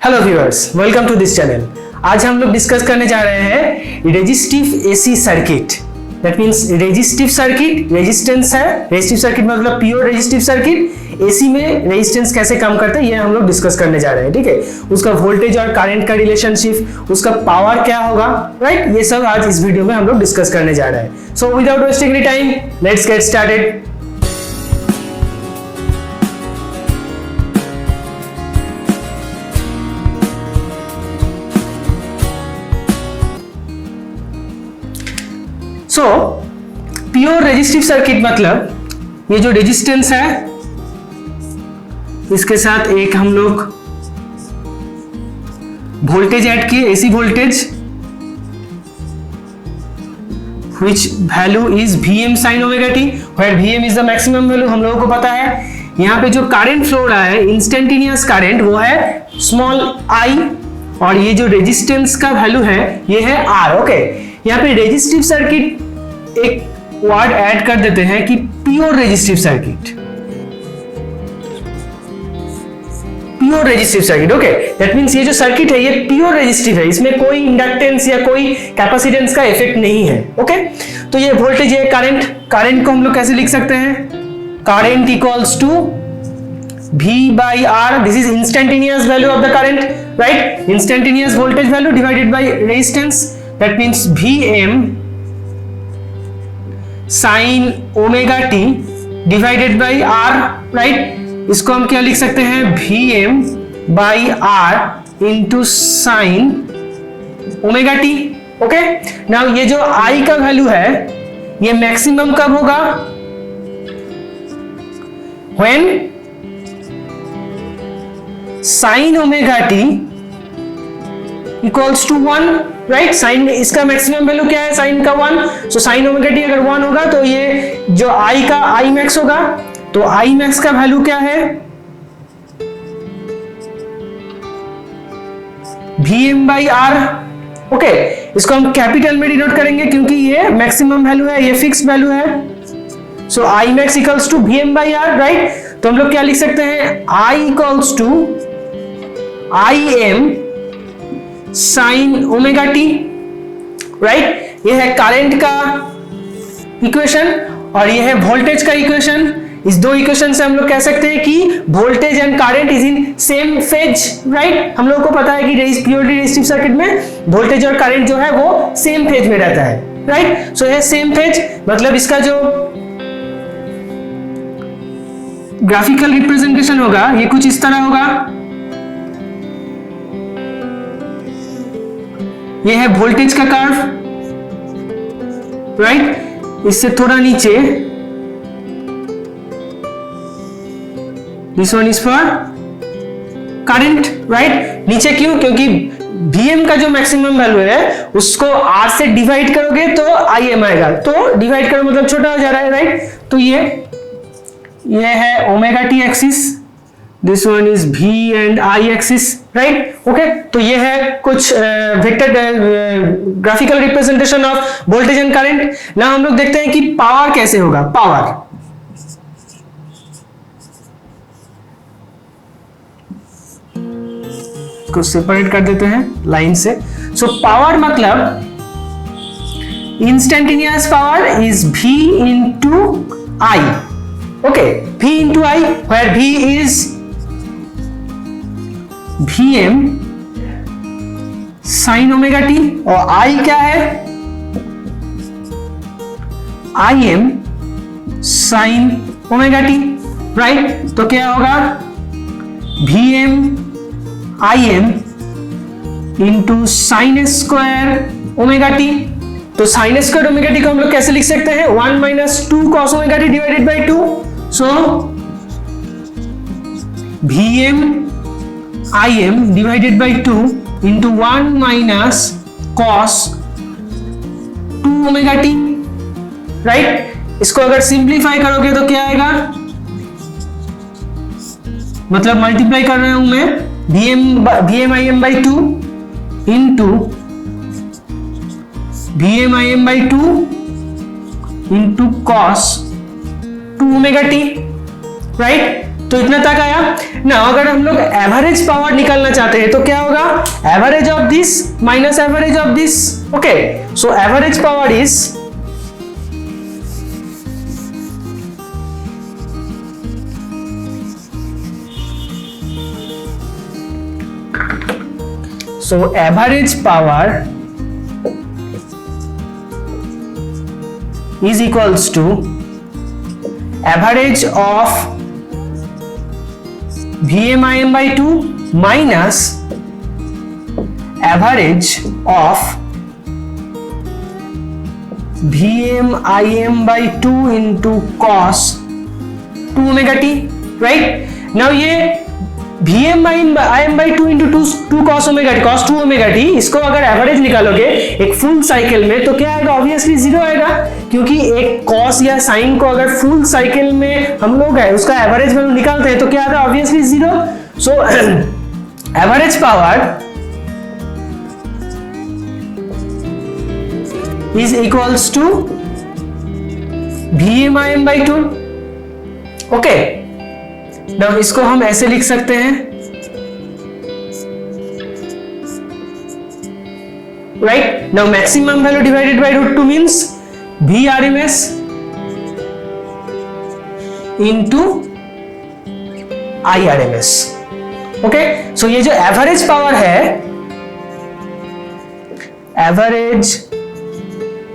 Hello viewers, welcome to this channel. आज हम लोग डिस्कस करने जा रहे हैं resistive AC circuit. That means resistive circuit, resistance है। रेजिस्टिव सर्किट मतलब प्योर रेजिस्टिव सर्किट। एसी में रेजिस्टेंस कैसे काम करता है ये हम लोग डिस्कस करने जा रहे हैं, ठीक है। उसका वोल्टेज और करंट का रिलेशनशिप, उसका पावर क्या होगा, राइट, ये सब आज इस वीडियो में हम लोग डिस्कस करने जा रहे हैं। So without wasting any time, let's get started. So pure resistive circuit मतलब ये जो रेजिस्टेंस है इसके साथ एक हम लोग वोल्टेज ऐड किए, AC voltage, which value is Vm sin omega t, where Vm is the maximum value। हम लोगों को पता है यहाँ पे जो करंट फ्लो रहा है, इंस्टेंटेनियस करंट, वो है स्मॉल i, और ये जो रेजिस्टेंस का वैल्यू है ये है R। ओके, यहाँ पे रेजिस्टिव सर्किट एक वर्ड ऐड कर देते हैं कि pure resistive circuit. Pure resistive circuit, okay, that means ये जो सर्किट है ये प्योर रेजिस्टिव है, इसमें कोई इंडक्टेंस या कोई कैपेसिटेंस का इफेक्ट नहीं है। ओके, तो ये वोल्टेज है, करंट। करंट को हम लोग कैसे लिख सकते हैं? Current equals to V by R, this is instantaneous value of the current, right? Instantaneous voltage value divided by resistance, that means Vm sin omega t divided by R, right? इसको हम क्या लिख सकते हैं? Vm by R into sin omega t, okay? Now ये जो I का value है ये मैक्सिमम कब होगा? When sin omega t equals to 1, right? sin इसका मैक्सिमम वैल्यू क्या है? sin का 1। so sin omega t अगर 1 होगा तो ये जो I का I max होगा, तो I max का वैल्यू क्या है? Vm by R। ओके, इसको हम कैपिटल में डिनोट करेंगे क्योंकि ये मैक्सिमम वैल्यू है, ये फिक्स वैल्यू है। so I max equals to Vm by R, right? तो हम लोग क्या लिख सकते हैं? I equals to Im sin omega t, right? ये है करंट का इक्वेशन और ये है वोल्टेज का इक्वेशन। इस दो इक्वेशन से हम लोग कह सकते हैं कि voltage and current is in same phase, right? हम लोगों को पता है कि प्योरली रेजिस्टिव सर्किट में वोल्टेज और करंट जो है वो सेम फेज में रहता है, राइट? सो ये सेम फेज मतलब इसका जो ग्राफिकल रिप्रेजेंटेशन होगा ये कुछ इस तरह होगा। ये है वोल्टेज का कर्व, राइट? इससे थोड़ा नीचे this one is for current, right? नीचे क्यों? क्योंकि Vm का जो मैक्सिमम वैल्यू है उसको R से डिवाइड करोगे तो Im आएगा, तो डिवाइड करो मतलब छोटा हो जा रहा है, राइट? तो ये है omega T axis, this one is V and I axis, right? Okay, तो ये है कुछ vector graphical representation of voltage and current. ना हम लोग देखते हैं कि पावर कैसे होगा। पावर को सेपरेट कर देते हैं लाइन से। सो पावर मतलब instantaneous power is V into I, okay, V into I, where V is Vm sin omega t और I क्या है? Im sin omega t, right? तो क्या होगा? Vm Im into sin square omega t। तो sin square omega t को हम लोग कैसे लिख सकते हैं? 1 minus 2 cos omega t divided by 2। so Vm Im divided by 2 into 1 minus cos 2 omega t, right? इसको अगर सिंप्लीफाई करोगे तो क्या आएगा? मतलब मल्टीप्लाई कर रहा हूं मैं Vm Im by 2 into Vm Im by 2 into cos 2 omega t, right? तो इतना तक आया ना। अगर हम लोग एवरेज पावर निकालना चाहते हैं तो क्या होगा, average of this minus average of this. Okay, so average power is so average power is equals to average of VMIM by 2 minus average of VMIM by 2 into cos 2 omega t, right? Now ये VMIM by 2 into 2 cos omega t, cos 2 omega t, इसको अगर average निकालोगे एक full cycle में तो क्या आएगा, obviously zero आएगा, क्योंकि एक कॉस या साइन को अगर फुल साइकिल में हम लोग है उसका एवरेज वैल्यू निकालते हैं तो क्या आएगा, obviously zero. So average power is equals to VMIM by 2। Okay, now इसको हम ऐसे लिख सकते हैं, right? Now maximum value divided by √2 means VRMS into IRMS। Okay, so ये जो एवरेज पावर है, एवरेज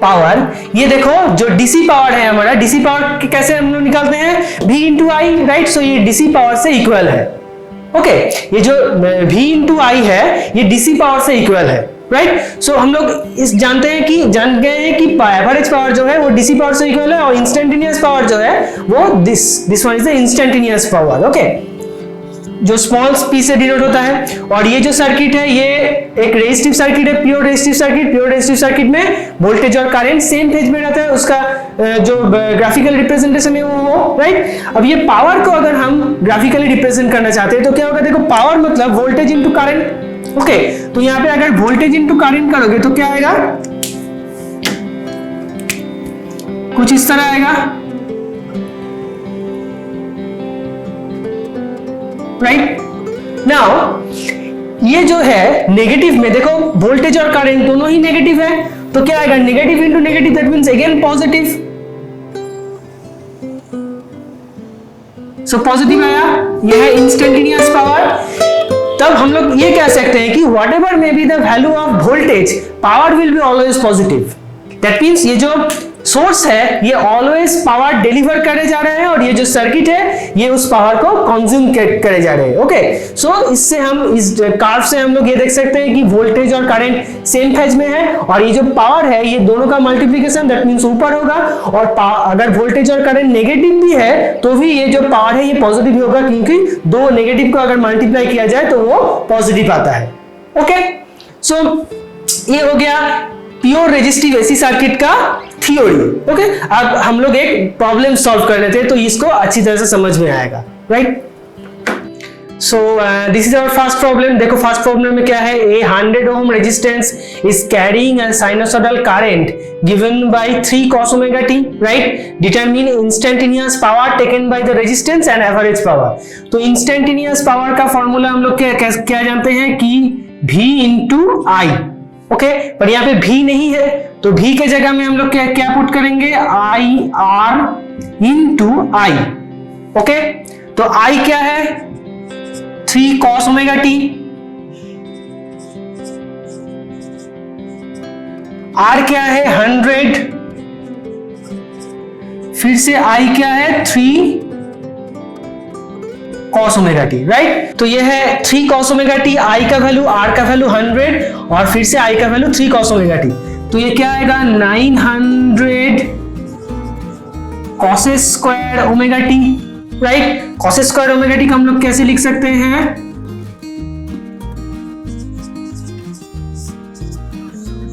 पावर, ये देखो जो डीसी पावर है हमारा, डीसी पावर कैसे हम लोग निकालते हैं, V इंटू आई, राइट? सो ये डीसी पावर से इक्वल है। ओके, ये जो V इंटू आई है ये डीसी पावर से इक्वल है, राइट? सो हम लोग इस जान गए हैं कि एवरेज पावर जो है वो डीसी पावर से इक्वल है, और इंस्टेंटेनियस पावर जो है वो this one is the instantaneous power. Okay, जो स्मॉल पी से डिनोट होता है। और ये जो सर्किट है ये एक रेजिस्टिव सर्किट है, pure resistive circuit. Pure resistive circuit में वोल्टेज और करंट सेम फेज में रहता है, उसका जो ग्राफिकल रिप्रेजेंटेशन है वो, राइट? अब ये पावर को अगर हम ग्राफिकली रिप्रेजेंट करना चाहते हैं तो क्या होगा, देखो पावर मतलब वोल्टेज इंटू करंट। ओके, तो यहाँ पे अगर वोल्टेज इंटू करंट करोगे तो क्या आएगा, कुछ इस तरह आएगा, राइट? नाउ ये जो है नेगेटिव में, देखो वोल्टेज और करंट दोनों ही नेगेटिव है, तो क्या आएगा, negative into negative, that means again positive. So positive आया, यह है इंस्टेंटेनियस पावर। तब हम लोग ये कह सकते हैं कि what ever may be the value of voltage, power will be always positive. That means ये जो सोर्स है ये ऑलवेज पावर डिलीवर करे जा रहे हैं, और ये जो सर्किट है ये उस पावर को कंज्यूम करे जा रहे हैं। ओके, सो इससे हम इस कार्व से हम लोग ये देख सकते हैं कि वोल्टेज और करंट सेम फेज में है, और ये जो पावर है ये दोनों का मल्टीप्लिकेशन, दैट मींस ऊपर होगा, और अगर वोल्टेज और करंट नेगेटिव भी है तो भी ये जो पावर है ये पॉजिटिव होगा, क्योंकि दो नेगेटिव को अगर मल्टीप्लाई किया जाए तो वो पॉजिटिव आता है। ओके, सो ये हो गया प्योर रेजिस्टिव एसी सर्किट का थ्योरी। ओके, अब हम लोग एक प्रॉब्लम सॉल्व कर लेते हैं तो इसको अच्छी तरह से समझ में आएगा, right? So this is our first problem. देखो फर्स्ट प्रॉब्लम में क्या है, a 100 ohm resistance is carrying a sinusoidal current given by 3 cos omega t, right? Determine instantaneous power taken by the resistance and average power. तो instantaneous power का formula हम लोग क्या जानते हैं कि V इंटू आई। ओके, पर यहाँ पे V नहीं है तो V के जगह में हम लोग क्या पुट करेंगे, I R into I. Okay, तो I क्या है, 3 cos omega t, R क्या है 100, फिर से I क्या है 3 cos omega t, राइट? तो ये है 3 cos omega t, I का वैल्यू, R का वैल्यू 100, और फिर से I का वैल्यू 3 cos omega t, तो ये क्या आएगा 900 cos square omega t, right? cos square omega t को हम लोग कैसे लिख सकते हैं,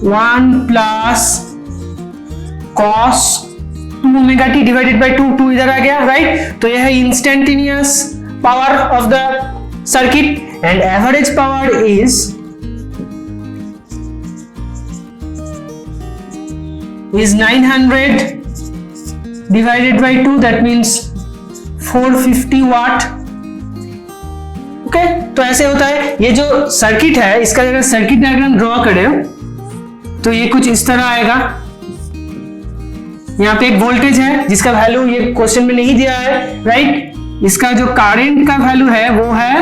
1 plus cos 2 omega t divided by 2 इधर आ गया, राइट? तो यह है instantaneous power of the circuit, and average power is 900 divided by 2, that means 450 watt, okay, तो ऐसे होता है। ये जो सर्किट है, इसका अगर सर्किट डायग्राम ड्रॉ करें तो ये कुछ इस तरह आएगा। यहाँ पे एक वोल्टेज है जिसका वैल्यू ये क्वेश्चन में नहीं दिया है, राइट। इसका जो करंट का वैल्यू है वो है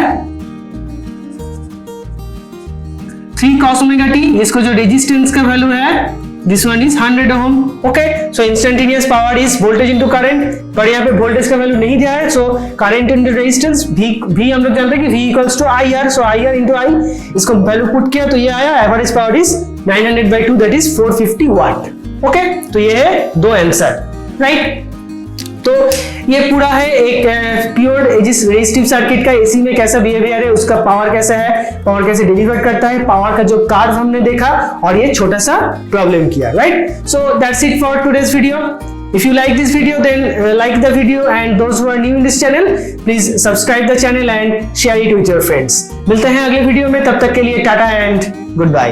3 cos ओमेगा टी। इसको जो रेजिस्टेंस का वैल्यू है this one is 100 ohm. Okay, so instantaneous power is voltage into current, पर यहाँ पे वोल्टेज का वैल्यू नहीं दिया है, सो करंट इनटू रेजिस्टेंस भी हम लोग जानते हैं कि V इक्वल्स टू IR, सो IR इनटू I, इसको वैल्यू पुट किया तो ये आया। Average power is 900/2 that is 450 watt. Okay, तो ये है 2 आंसर, राइट। तो ये पूरा है एक प्योर जिस रेजिस्टिव सर्किट का एसी में कैसा बिहेवियर है, उसका पावर कैसा है, पावर कैसे डिलीवर करता है, पावर का जो कर्व हमने देखा और ये छोटा सा प्रॉब्लम किया, right. So that's it for today's video. If you like this video, then like the video, and those who are new in this channel, please subscribe the channel and share it with your friends. मिलते हैं अगले video में, तब तक के लिए Tata and good bye.